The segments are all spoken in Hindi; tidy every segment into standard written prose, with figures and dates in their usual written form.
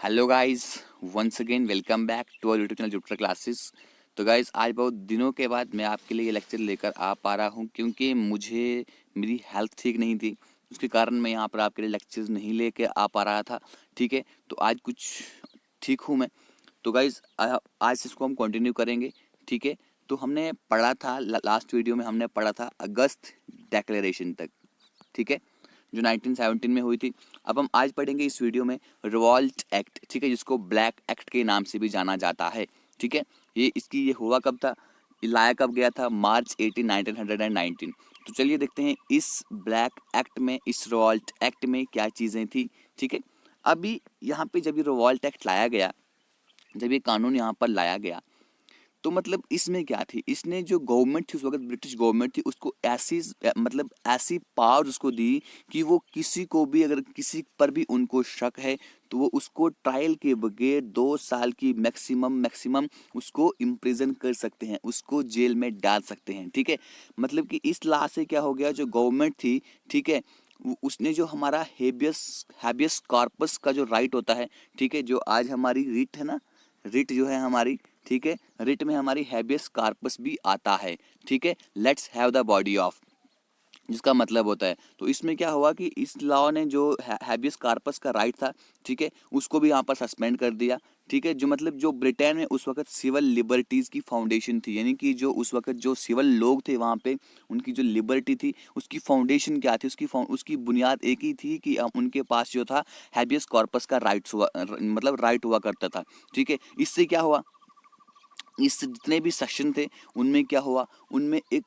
Hello guys, once again welcome back to our YouTube channel Jupiter classes. तो गाइस, आज बहुत दिनों के बाद मैं आपके लिए ये लेक्चर लेकर आ पा रहा हूँ क्योंकि मुझे मेरी हेल्थ ठीक नहीं थी। उसके कारण मैं यहाँ पर आपके लिए लेक्चर्स नहीं लेके आ पा रहा था। ठीक है, तो आज कुछ ठीक हूँ मैं। तो गाइस, आज से इसको हम कंटिन्यू करेंगे। ठीक है, तो हमने पढ़ा था लास्ट वीडियो में हमने पढ़ा था अगस्त डिक्लेरेशन तक। ठीक है, जो 1917 में हुई थी। अब हम आज पढ़ेंगे इस वीडियो में रिवॉल्ट एक्ट। ठीक है, जिसको ब्लैक एक्ट के नाम से भी जाना जाता है। ठीक है, ये हुआ कब था, ये लाया कब गया था? मार्च 18 1919। तो चलिए देखते हैं इस ब्लैक एक्ट में, इस रिवॉल्ट एक्ट में क्या चीज़ें थी। ठीक है, अभी यहाँ पे जब ये रिवॉल्ट एक्ट लाया गया, जब ये कानून यहाँ पर लाया गया, तो मतलब इसमें क्या थी, इसने जो गवर्नमेंट थी उस वक्त, ब्रिटिश गवर्नमेंट थी, उसको ऐसी मतलब ऐसी पावर उसको दी कि वो किसी को भी, अगर किसी पर भी उनको शक है तो वो उसको ट्रायल के बगैर 2 साल की मैक्सिमम उसको इम्प्रिजन कर सकते हैं, उसको जेल में डाल सकते हैं। ठीक है, मतलब कि इस ला से क्या हो गया, जो गवर्नमेंट थी, ठीक है, उसने जो हमारा हैबियस कॉर्पस का जो राइट होता है, ठीक है, जो आज हमारी रिट है ना, रिट जो है हमारी, ठीक है, रिट में हमारी हैबियस कार्पस भी आता है। ठीक है, let's have the body of, जिसका मतलब होता है। तो इसमें क्या हुआ कि इस लॉ ने जो हैबियस कार्पस का राइट था, ठीक है, उसको भी यहाँ पर सस्पेंड कर दिया। ठीक है, जो मतलब जो ब्रिटेन में उस वक्त सिविल लिबर्टीज की फाउंडेशन थी, यानी कि जो उस वक्त जो सिविल लोग थे वहाँ पे, उनकी जो लिबर्टी थी, उसकी फाउंडेशन क्या थी, उसकी बुनियाद एक ही थी कि उनके पास जो था हैबियस कॉर्पस का राइट हुआ, मतलब राइट हुआ करता था। ठीक है, इससे क्या हुआ, इस जितने भी सेक्शन थे उनमें क्या हुआ, उनमें एक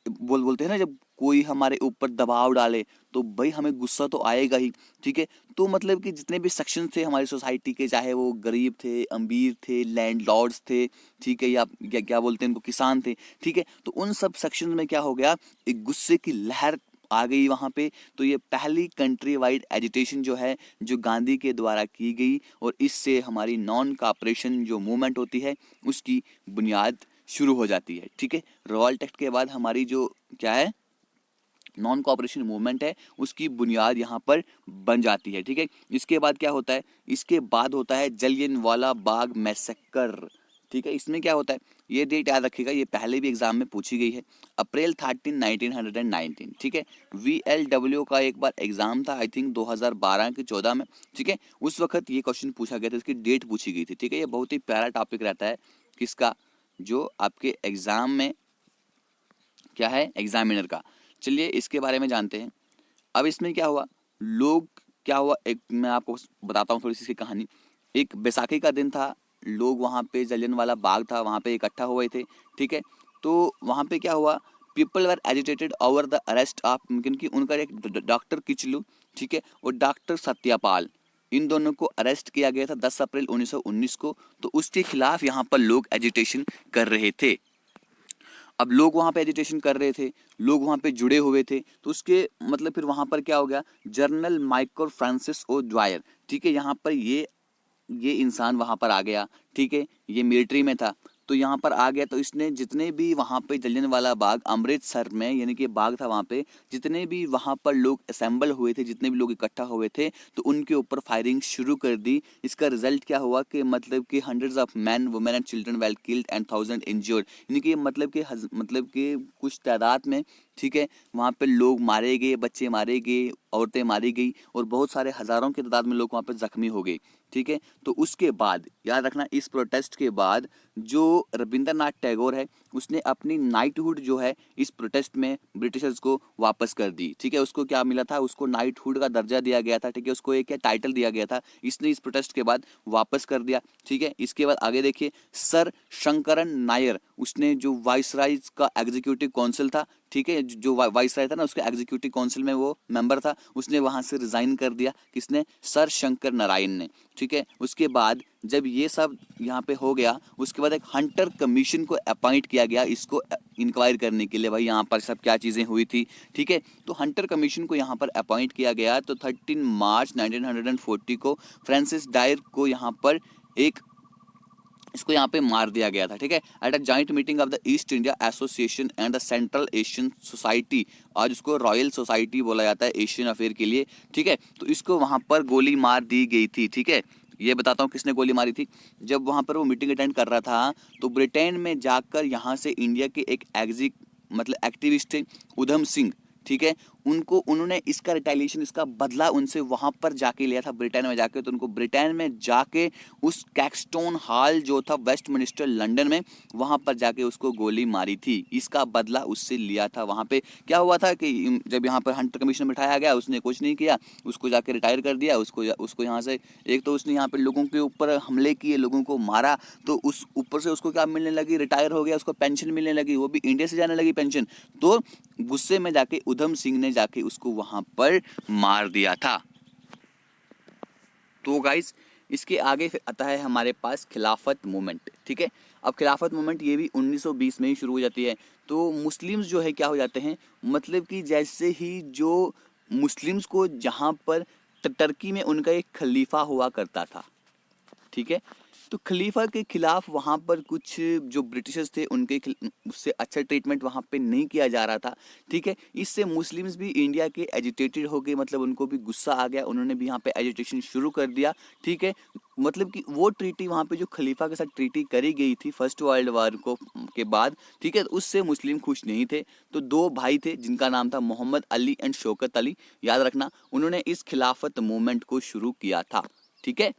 बोलते हैं ना, जब कोई हमारे ऊपर दबाव डाले तो भाई हमें गुस्सा तो आएगा ही। ठीक है, तो मतलब कि जितने भी सेक्शन थे हमारी सोसाइटी के, चाहे वो गरीब थे, अमीर थे, लैंडलॉर्ड्स थे, ठीक है, या क्या बोलते हैं इनको, किसान थे। ठीक है, तो उन सब सेक्शन में क्या हो गया, एक गुस्से की लहर आ गई वहाँ पे। तो ये पहली कंट्री वाइड एजिटेशन जो है, जो गांधी के द्वारा की गई, और इससे हमारी नॉन कॉपरेशन जो मूवमेंट होती है उसकी बुनियाद शुरू हो जाती है। ठीक है, रिवॉल्ट एक्ट के बाद हमारी जो क्या है, नॉन कॉपरेशन मूवमेंट है, उसकी बुनियाद यहाँ पर बन जाती है। ठीक है, इसके बाद क्या होता है, इसके बाद होता है जलियनवाला बाग मैसेकर। ठीक है, इसमें क्या होता है, ये डेट याद रखिएगा, ये पहले भी एग्जाम में पूछी गई है, अप्रैल 13 1919। ठीक है, VLW का एक बार एग्जाम था, आई थिंक 2012 के 14 में। ठीक है, उस वक्त ये क्वेश्चन पूछा गया था, इसकी डेट पूछी गई थी। ठीक है, ये बहुत ही प्यारा टॉपिक रहता है किसका, जो आपके एग्जाम में क्या है, एग्जामिनर का। चलिए इसके बारे में जानते हैं। अब इसमें क्या हुआ, लोग क्या हुआ, एक मैं आपको बताता हूँ थोड़ी सी इसकी कहानी। एक बैसाखी का दिन था, लोग वहाँ पे जलियनवाला बाग था, वहाँ पे इकट्ठा हुए थे। ठीक है, तो वहाँ पे क्या हुआ, people were agitated over the arrest of, क्योंकि उनका एक डॉक्टर किचलू, ठीक है, और डॉक्टर सत्यापाल, इन दोनों को अरेस्ट किया गया था 10 अप्रैल 1919 को। तो उसके खिलाफ यहाँ पर लोग एजिटेशन कर रहे थे। अब लोग वहाँ पे एजिटेशन कर रहे थे, लोग वहाँ पे जुड़े हुए थे, तो उसके मतलब फिर वहाँ पर क्या हो गया, general Michael Francis O Dwyer, ठीक है, यहाँ पर ये इंसान वहाँ पर आ गया। ठीक है, ये मिलिट्री में था, तो यहाँ पर आ गया, तो इसने जितने भी वहाँ पे जलियनवाला बाग अमृतसर में, यानी कि बाग था वहाँ पे, जितने भी वहाँ पर लोग असेंबल हुए थे, जितने भी लोग इकट्ठा हुए थे, तो उनके ऊपर फायरिंग शुरू कर दी। इसका रिजल्ट क्या हुआ कि मतलब कि hundreds of man, women and children well killed and 1000 injured, यानी कि मतलब कि कुछ तादाद में, ठीक है, वहाँ पे लोग मारे गए, बच्चे मारे गए, औरतें मारी गई, और बहुत सारे हजारों की तादाद में लोग वहाँ पे जख्मी हो गए। ठीक है, तो उसके बाद याद रखना, इस प्रोटेस्ट के बाद जो रविंद्रनाथ टैगोर है, उसने अपनी नाइटहुड जो है इस प्रोटेस्ट में ब्रिटिशर्स को वापस कर दी। ठीक है, उसको क्या मिला था, उसको नाइटहुड का दर्जा दिया गया था। ठीक है, उसको एक क्या टाइटल दिया गया था, इसने इस प्रोटेस्ट के बाद वापस कर दिया। ठीक है, इसके बाद आगे देखिए, सर शंकरन नायर, उसने जो वाइसराय का एग्जीक्यूटिव काउंसिल था, ठीक है, जो वाइसराय था ना, उसके एग्जीक्यूटिव काउंसिल में वो मेंबर था, उसने वहां से रिजाइन कर दिया। किसने, सर शंकर नारायण ने। ठीक है, उसके बाद जब ये सब यहाँ पे हो गया, उसके बाद एक हंटर कमीशन को अपॉइंट किया गया, इसको इंक्वायर करने के लिए, भाई यहाँ पर सब क्या चीज़ें हुई थी। ठीक है, तो हंटर कमीशन को यहाँ पर अपॉइंट किया गया। तो 13 मार्च 1940 को फ्रांसिस डायर को यहाँ पर इसको यहाँ पे मार दिया गया था। ठीक है, at a joint meeting of the east India association and the central Asian society, आज उसको रॉयल सोसाइटी बोला जाता है एशियन अफेयर के लिए। ठीक है, तो इसको वहां पर गोली मार दी गई थी। ठीक है, ये बताता हूँ किसने गोली मारी थी। जब वहाँ पर वो मीटिंग अटेंड कर रहा था तो ब्रिटेन में जाकर यहाँ से इंडिया के एक मतलब एक्टिविस्ट थे उधम सिंह, ठीक है, उन्होंने इसका रिटेलिएशन, इसका बदला उनसे वहां पर जाके लिया था ब्रिटेन में जाके। तो उनको ब्रिटेन में जाके उस कैक्सटोन हॉल जो था वेस्टमिनिस्टर लंदन में, वहां पर जाके उसको गोली मारी थी। इसका बदला उससे लिया था। वहां पे क्या हुआ था कि जब यहाँ पर हंटर कमीशन बिठाया गया, उसने कुछ नहीं किया, उसको जाके रिटायर कर दिया। उसको यहाँ से, एक तो उसने यहाँ पे लोगों के ऊपर हमले किए, लोगों को मारा, तो उस ऊपर से उसको क्या मिलने लगी, रिटायर हो गया, उसको पेंशन मिलने लगी, वो भी इंडिया से जाने लगी पेंशन। तो गुस्से में जाके उधम सिंह ने जाके उसको वहां पर मार दिया था। तो गाइस इसके आगे फिर आता है हमारे पास खिलाफत मूवमेंट, ठीक है। अब खिलाफत मूवमेंट ये भी 1920 में ही शुरू हो जाती है। तो मुस्लिम्स जो है क्या हो जाते हैं, मतलब कि जैसे ही जो मुस्लिम्स को जहाँ पर टर्की में उनका एक खलीफा हुआ करता था, ठीक है, तो खलीफा के खिलाफ वहाँ पर कुछ जो ब्रिटिशर्स थे उनके उससे अच्छा ट्रीटमेंट वहाँ पे नहीं किया जा रहा था, ठीक है। इससे मुस्लिम्स भी इंडिया के एजिटेटेड हो गए, मतलब उनको भी गुस्सा आ गया, उन्होंने भी यहाँ पे एजिटेशन शुरू कर दिया, ठीक है। मतलब कि वो ट्रीटी वहाँ पे जो खलीफा के साथ ट्रीटी करी गई थी फर्स्ट वर्ल्ड वॉर को के बाद, ठीक है, उससे मुस्लिम खुश नहीं थे। तो दो भाई थे जिनका नाम था मोहम्मद अली एंड शौकत अली, याद रखना, उन्होंने इस खिलाफत मूवमेंट को शुरू किया था, ठीक है।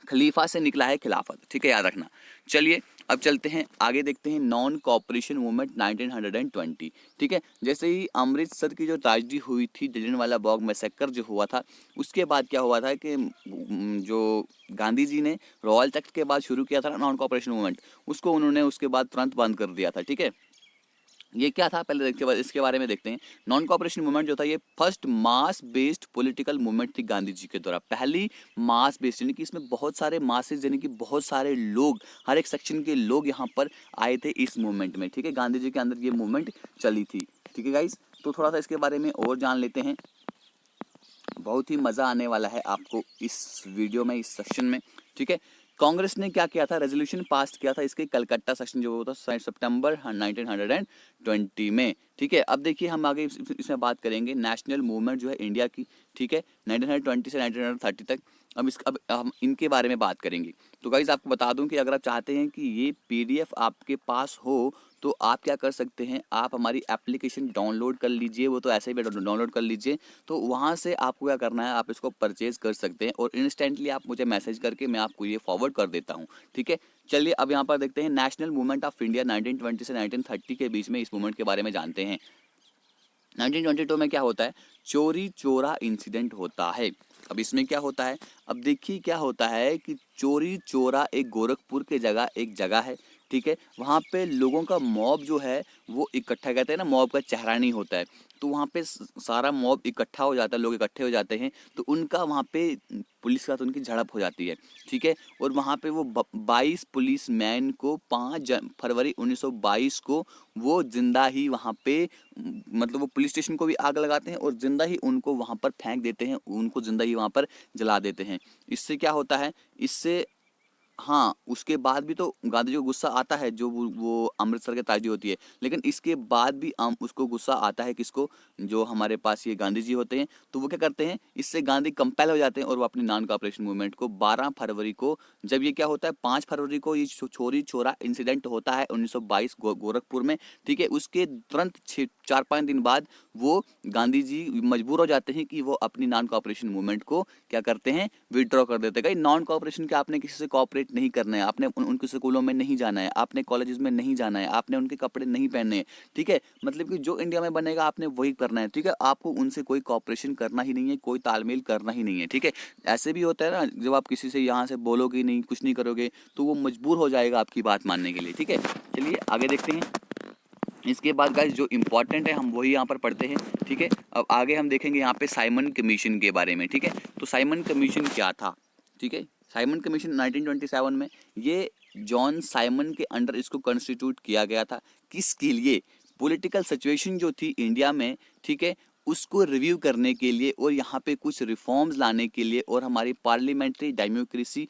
खलीफा से निकला है खिलाफत, ठीक है, याद रखना। चलिए अब चलते हैं आगे, देखते हैं नॉन कॉपरेशन मूवमेंट 1920, ठीक है। जैसे ही अमृतसर की जो ट्रेजेडी हुई थी, जलियांवाला बाग मैसेकर जो हुआ था, उसके बाद क्या हुआ था कि जो गांधी जी ने रॉयल एक्ट के बाद शुरू किया था नॉन कॉपरेशन मूवमेंट, उसको उन्होंने उसके बाद तुरंत बंद कर दिया था, ठीक है। ये क्या था पहले देखते, इसके बारे में देखते हैं। नॉन कॉपरेशन मूवमेंट जो था ये first mass based political movement थी गांधी जी के द्वारा, पहली मास बेस्ड, यानी कि इसमें बहुत सारे मासेस, यानी कि बहुत सारे लोग, हर एक सेक्शन के लोग यहाँ पर आए थे इस मूवमेंट में, ठीक है। गांधी जी के अंदर ये मूवमेंट चली थी, ठीक है गाइज। तो थोड़ा सा इसके बारे में और जान लेते हैं, बहुत ही मज़ा आने वाला है आपको इस वीडियो में, इस सेक्शन में, ठीक है। कांग्रेस ने क्या किया था, रेजोल्यूशन पास किया था इसके कलकत्ता सेक्शन जो होता है सितंबर 1920 में, ठीक है। अब देखिए हम आगे इसमें बात करेंगे नेशनल मूवमेंट जो है इंडिया की, ठीक है, 1920 से 1930 तक। अब हम इनके बारे में बात करेंगे। तो गाइज आपको बता दूं कि अगर आप चाहते हैं कि ये PDF आपके पास हो, तो आप क्या कर सकते हैं, आप हमारी एप्लीकेशन डाउनलोड कर लीजिए, वो तो ऐसे ही डाउनलोड कर लीजिए। तो वहाँ से आपको क्या करना है, आप इसको परचेज कर सकते हैं और इंस्टेंटली आप मुझे मैसेज करके मैं आपको ये फॉरवर्ड कर देता हूँ, ठीक है। चलिए अब यहाँ पर देखते हैं नेशनल मूवमेंट ऑफ इंडिया 1920 से 1930 के बीच में, इस मूवमेंट के बारे में जानते हैं। 1922 में क्या होता है, चोरी चोरा इंसिडेंट होता है। अब इसमें क्या होता है, अब देखिए क्या होता है कि चोरी चोरा एक गोरखपुर के जगह एक जगह है, ठीक है। वहाँ पे लोगों का मॉब जो है वो इकट्ठा, कहते हैं ना मॉब का चेहरा नहीं होता है, तो वहाँ पे सारा मॉब इकट्ठा हो जाता है, लोग इकट्ठे हो जाते हैं, तो उनका वहाँ पे पुलिस का तो उनकी झड़प हो जाती है, ठीक है। और वहाँ पे वो 22 पुलिस मैन को 5 फरवरी 1922 को वो जिंदा ही वहाँ पे, मतलब वो पुलिस स्टेशन को भी आग लगाते हैं और जिंदा ही उनको वहाँ पर फेंक देते हैं, उनको जिंदा ही वहाँ पर जला देते हैं। इससे क्या होता है, इससे हाँ, उसके बाद भी तो गांधी जी को गुस्सा आता है, जो वो अमृतसर की ट्रेजेडी होती है, लेकिन इसके बाद भी उसको गुस्सा आता है किसको, जो हमारे पास ये गांधी जी होते हैं। तो वो क्या करते हैं, इससे गांधी कंपेल हो जाते हैं और वो अपनी नॉन कॉपरेशन मूवमेंट को 12 फरवरी को, जब ये क्या होता है 5 फरवरी को ये चोरी चोरा इंसिडेंट होता है 1922 गोरखपुर में, ठीक है। उसके तुरंत 4-5 दिन बाद वो गांधी जी मजबूर हो जाते हैं कि वो अपनी नॉन कॉपरेशन मूवमेंट को क्या करते हैं, विड्रॉ कर देते हैं। नॉन कॉपरेशन के आपने किसी से कॉपरेट नहीं करना है, आपने उनके स्कूलों में नहीं जाना है, आपने कॉलेजेस में नहीं जाना है, आपने उनके कपड़े नहीं पहनने हैं, ठीक है। मतलब कि जो इंडिया में बनेगा आपने वही करना है, ठीक है। आपको उनसे कोई कॉपरेशन करना ही नहीं है, कोई तालमेल करना ही नहीं है, ठीक है। ऐसे भी होता है ना, जब आप किसी से यहाँ से बोलोगे नहीं, कुछ नहीं करोगे, तो वो मजबूर हो जाएगा आपकी बात मानने के लिए, ठीक है। चलिए आगे देखते हैं। इसके बाद गाइस जो इम्पोर्टेंट है हम वही यहाँ पर पढ़ते हैं, ठीक है। अब आगे हम देखेंगे यहाँ पे साइमन कमीशन के बारे में, ठीक है। तो साइमन कमीशन क्या था, ठीक है। साइमन कमीशन 1927 में ये जॉन साइमन के अंडर इसको कॉन्स्टिट्यूट किया गया था। किसके लिए, पॉलिटिकल सिचुएशन जो थी इंडिया में, ठीक है, उसको रिव्यू करने के लिए और यहाँ पे कुछ रिफॉर्म्स लाने के लिए और हमारी पार्लियामेंट्री डेमोक्रेसी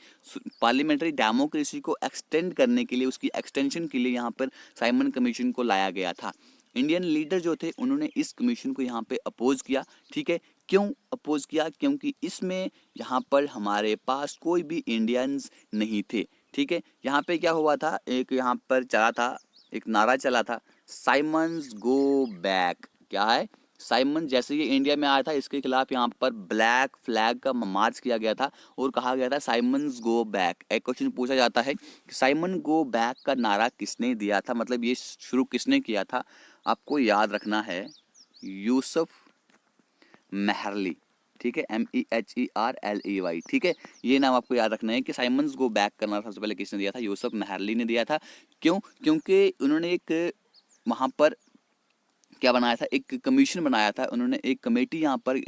को एक्सटेंड करने के लिए, उसकी एक्सटेंशन के लिए यहाँ पर साइमन कमीशन को लाया गया था। इंडियन लीडर जो थे उन्होंने इस कमीशन को यहाँ पे अपोज किया, ठीक है। क्यों अपोज किया? क्योंकि इसमें यहाँ पर हमारे पास कोई भी इंडियंस नहीं थे, ठीक है। यहाँ पे क्या हुआ था, एक यहाँ पर चला था, एक नारा चला था, साइमन्स गो बैक। क्या है? साइमन जैसे ये इंडिया में आया था, इसके खिलाफ यहाँ पर ब्लैक फ्लैग का मार्च किया गया था और कहा गया था साइमन्स गो बैक। एक क्वेश्चन पूछा जाता है कि साइमन गो बैक का नारा किसने दिया था, मतलब ये शुरू किसने किया था? आपको याद रखना है, यूसुफ मेहरली, ठीक है, MEHERLEY, ठीक है। ये नाम आपको याद रखना है कि साइमन्स गो बैक का नारा सबसे पहले किसने दिया था? यूसुफ मेहरली ने दिया था। क्यों? क्योंकि उन्होंने एक वहाँ पर क्या बनाया था, एक कमीशन बनाया था, उन्होंने एक कमेटी यहाँ पर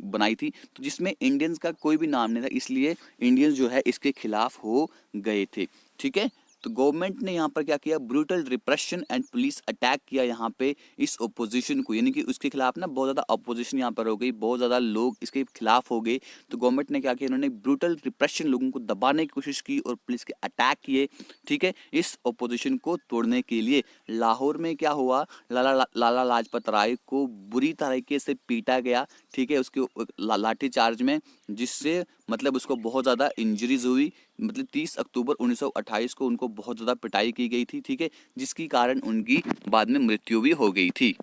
बनाई थी, तो जिसमें इंडियंस का कोई भी नाम नहीं था, इसलिए इंडियंस जो है इसके खिलाफ हो गए थे, ठीक है। तो गवर्नमेंट ने यहाँ पर क्या किया, brutal repression and police attack किया यहाँ पे इस ओपोजिशन को, यानी कि उसके खिलाफ ना बहुत ज़्यादा अपोजिशन यहाँ पर हो गई, बहुत ज़्यादा लोग इसके खिलाफ हो गए। तो गवर्नमेंट ने क्या किया, उन्होंने ब्रूटल रिप्रेशन, लोगों को दबाने की कोशिश की और पुलिस के अटैक किए, ठीक है, इस ओपोजिशन को तोड़ने के लिए। लाहौर में क्या हुआ, लाला लाजपत राय को बुरी तरीके से पीटा गया, ठीक है, उसके लाठी चार्ज में, जिससे मतलब उसको बहुत ज़्यादा इंजरीज हुई। मतलब 30 अक्टूबर 1928 को उनको बहुत ज़्यादा पिटाई की गई थी, ठीक है, जिसके कारण उनकी बाद में मृत्यु भी हो गई थी।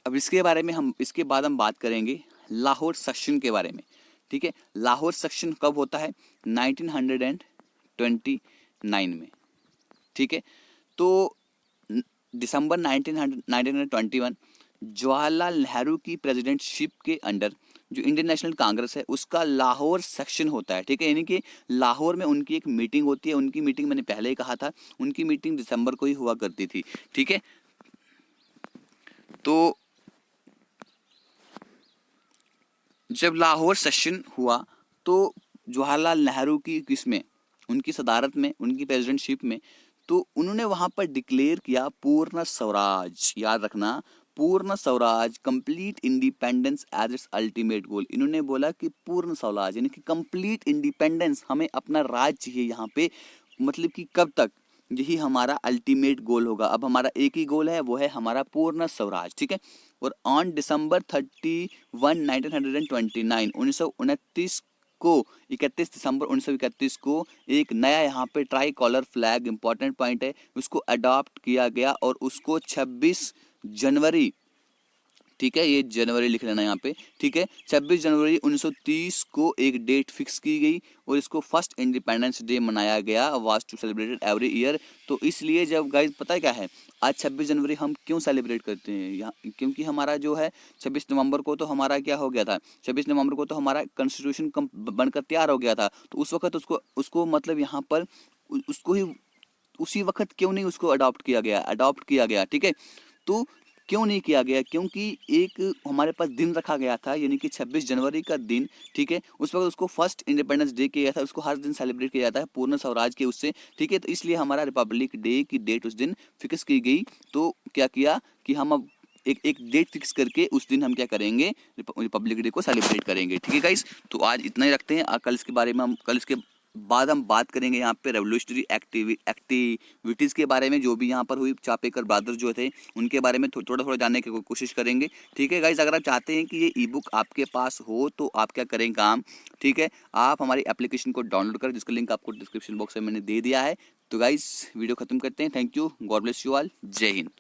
अब इसके बाद हम बात करेंगे लाहौर सेक्शन के बारे में, ठीक है। लाहौर सेक्शन कब होता है? 1929 में, ठीक है। तो दिसंबर 1921 जवाहरलाल नेहरू की प्रेसिडेंटशिप के अंडर जो इंडियन नेशनल कांग्रेस है उसका लाहौर सेक्शन होता है, ठीक है, यानी कि लाहौर में उनकी एक मीटिंग होती है। उनकी मीटिंग मैंने पहले ही कहा था, उनकी मीटिंग दिसंबर को ही हुआ करती थी, ठीक है। तो जब लाहौर सेशन हुआ तो जवाहरलाल नेहरू की किसमें, उनकी सदारत में, उनकी प्रेसिडेंटशिप में, तो उन्होंने वहां पर डिक्लेयर किया पूर्ण स्वराज। याद रखना, Purna Swaraj, complete independence as its ultimate goal. इन्होंने बोला कि पूर्ण स्वराज यानी कि कंप्लीट इंडिपेंडेंस, हमें अपना राज चाहिए यहाँ पे, मतलब कि कब तक, यही हमारा अल्टीमेट गोल होगा। अब हमारा एक ही गोल है, वो है हमारा पूर्ण स्वराज, ठीक है। और ऑन दिसंबर 31 1929 को 31 दिसंबर 1931 को एक नया यहाँ पे tricolour flag, important point है, उसको अडॉप्ट किया गया और उसको 26 जनवरी, ठीक है, ये जनवरी लिख लेना यहाँ पे, ठीक है, 26 जनवरी 1930 को एक डेट फिक्स की गई और इसको फर्स्ट इंडिपेंडेंस डे मनाया गया, was to celebrated every year. तो इसलिए जब गाइस पता है क्या है, आज 26 जनवरी हम क्यों सेलिब्रेट करते हैं यहाँ, क्योंकि हमारा जो है 26 नवंबर को तो हमारा क्या हो गया था, 26 नवंबर को तो हमारा कॉन्स्टिट्यूशन बनकर तैयार हो गया था। तो उस वक्त उसको मतलब यहाँ पर उसको ही उसी वक्त क्यों नहीं उसको अडॉप्ट किया गया, ठीक है। तो क्यों नहीं किया गया, क्योंकि एक हमारे पास दिन रखा गया था, यानी कि 26 जनवरी का दिन, ठीक है, उस वक्त उसको फर्स्ट इंडिपेंडेंस डे किया था, उसको हर दिन सेलिब्रेट किया जाता है पूर्ण स्वराज के उससे, ठीक है। तो इसलिए हमारा रिपब्लिक डे की डेट उस दिन फिक्स की गई। तो क्या किया कि हम अब एक डेट फिक्स करके उस दिन हम क्या करेंगे, रिपब्लिक डे को सेलिब्रेट करेंगे, ठीक है गाइस। तो आज इतना ही रखते हैं, कल इसके बारे में कल इसके बाद हम बात करेंगे यहाँ पे रेवोल्यूशनरी एक्टिविटीज़ के बारे में, जो भी यहाँ पर हुई, चापेकर ब्रदर्स जो थे उनके बारे में थोड़ा जानने की कोशिश करेंगे, ठीक है गाइज। अगर आप चाहते हैं कि ये ई बुक आपके पास हो तो आप क्या करें काम, ठीक है, आप हमारी एप्लीकेशन को डाउनलोड करें, जिसका लिंक आपको डिस्क्रिप्शन बॉक्स में मैंने दे दिया है। तो गाइज वीडियो खत्म करते हैं, thank you, God bless you all, जय हिंद।